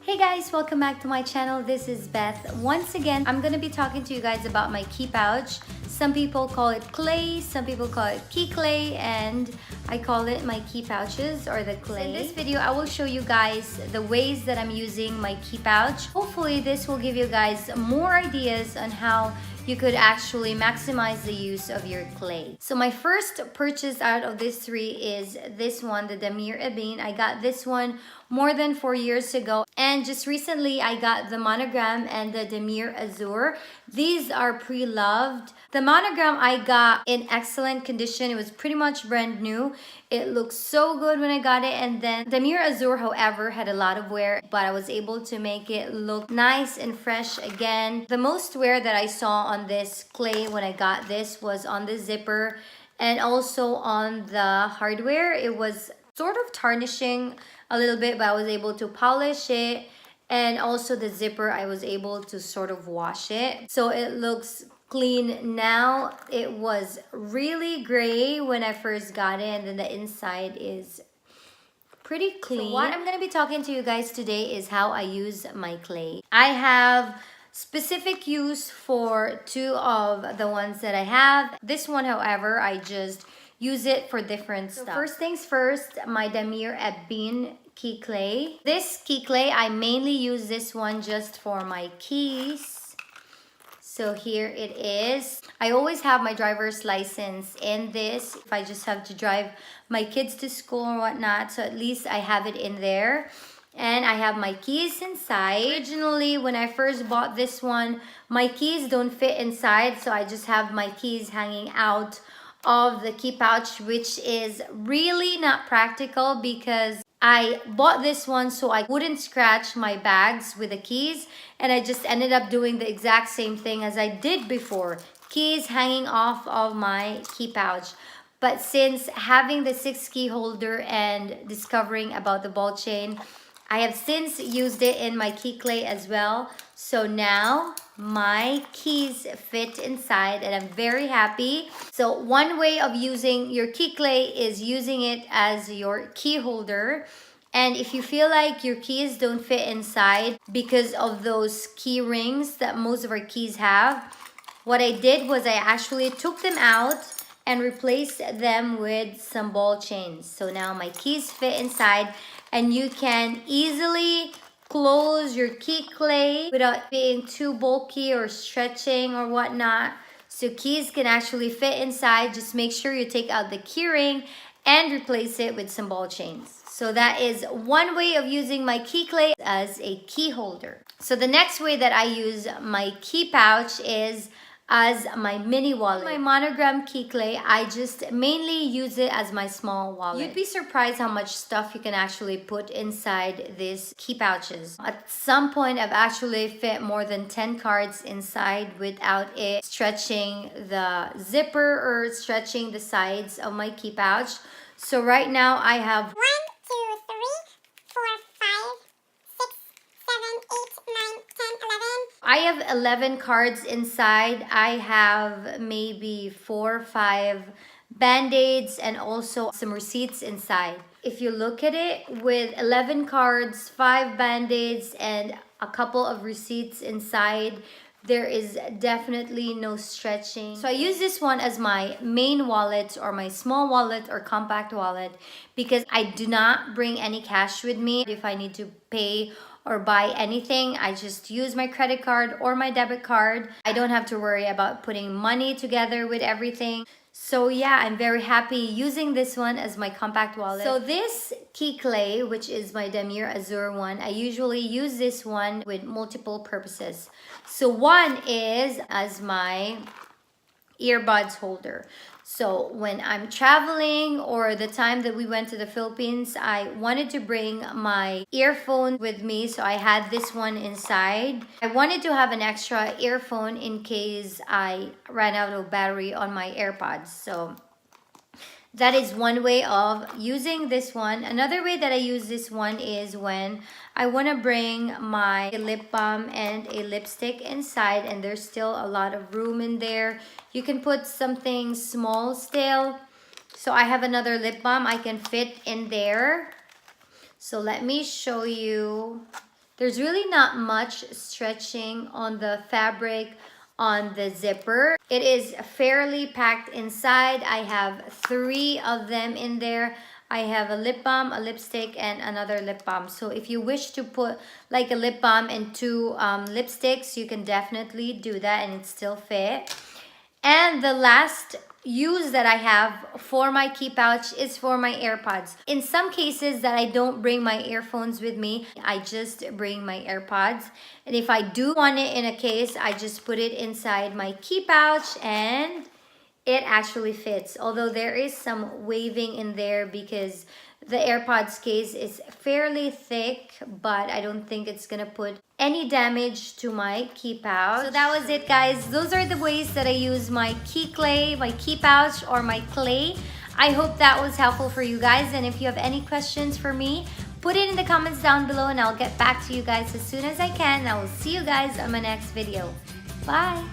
Hey guys, welcome back to my channel. This is Beth. Once again, I'm gonna be talking to you guys about my key pouch. Some people call it clay, some people call it key clay, and I call it my key pouches or the clay. So in this video, I will show you guys the ways that I'm using my key pouch. Hopefully this will give you guys more ideas on how you could actually maximize the use of your clay. So my first purchase out of these three is this one, the Damir Ebene. I got this one more than 4 years ago, and just recently I got the monogram and the Damir Azur. These are pre-loved. The monogram I got in excellent condition. It was pretty much brand new. It looked so good when I got it, and then Damir Azur, however, had a lot of wear, but I was able to make it look nice and fresh again. The most wear that I saw on this clay when I got this was on the zipper and also on the hardware. It was sort of tarnishing a little bit, but I was able to polish it, and also the zipper I was able to sort of wash it, so it looks clean now. It was really gray when I first got it, and then the inside is pretty clean. So what I'm going to be talking to you guys today is how I use my clay. I have specific use for two of the ones that I have. This one, however, I just use it for different stuff. First things first, my Damir Ebene key clay. This key clay, I mainly use this one just for my keys. So here it is. I always have my driver's license in this if I just have to drive my kids to school or whatnot. So at least I have it in there. And I have my keys inside. Originally, when I first bought this one, my keys don't fit inside. So I just have my keys hanging out of the key pouch, which is really not practical because I bought this one so I wouldn't scratch my bags with the keys, and I just ended up doing the exact same thing as I did before, keys hanging off of my key pouch. But since having the 6 key holder and discovering about the ball chain, I have since used it in my key clay as well. So now my keys fit inside and I'm very happy. So one way of using your key clay is using it as your key holder. And if you feel like your keys don't fit inside because of those key rings that most of our keys have, what I did was I actually took them out and replaced them with some ball chains. So now my keys fit inside, and you can easily close your key clay without being too bulky or stretching or whatnot. So keys can actually fit inside. Just make sure you take out the key ring and replace it with some ball chains. So that is one way of using my key clay as a key holder. So the next way that I use my key pouch is as my mini wallet. My monogram key clay, I just mainly use it as my small wallet. You'd be surprised how much stuff you can actually put inside these key pouches. At some point, I've actually fit more than 10 cards inside without it stretching the zipper or stretching the sides of my key pouch. So right now I have 1, 2, 3, 4, 5, 6, 7, 8, 9, 10, 11. I have 11 cards inside. I have maybe 4 or 5 band-aids and also some receipts inside. If you look at it, with 11 cards, 5 band-aids, and a couple of receipts inside, there is definitely no stretching. So I use this one as my main wallet or my small wallet or compact wallet because I do not bring any cash with me. If I need to pay or buy anything, I just use my credit card or my debit card. I don't have to worry about putting money together with everything. So yeah, I'm very happy using this one as my compact wallet. So this key clay, which is my Damir Azur one, I usually use this one with multiple purposes. So one is as my earbuds holder. So when I'm traveling or the time that we went to the Philippines, I wanted to bring my earphone with me. So I had this one inside. I wanted to have an extra earphone in case I ran out of battery on my AirPods. So that is one way of using this one. Another way that I use this one is when I want to bring my lip balm and a lipstick inside and there's still a lot of room in there. You can put something small still. So I have another lip balm I can fit in there. So let me show you There's really not much stretching on the fabric on the zipper. It is fairly packed inside. I have 3 of them in there. I have a lip balm, a lipstick, and another lip balm. So if you wish to put like a lip balm and 2 lipsticks, you can definitely do that and it still fit. And the last use that I have for my key pouch is for my AirPods. In some cases that I don't bring my earphones with me, I just bring my AirPods. And if I do want it in a case, I just put it inside my key pouch and it actually fits. Although there is some waving in there because the AirPods case is fairly thick, but I don't think it's gonna put any damage to my key pouch. So that was it, guys. Those are the ways that I use my key clay, my key pouch, or my clay. I hope that was helpful for you guys. And if you have any questions for me, put it in the comments down below and I'll get back to you guys as soon as I can. I will see you guys on my next video. Bye.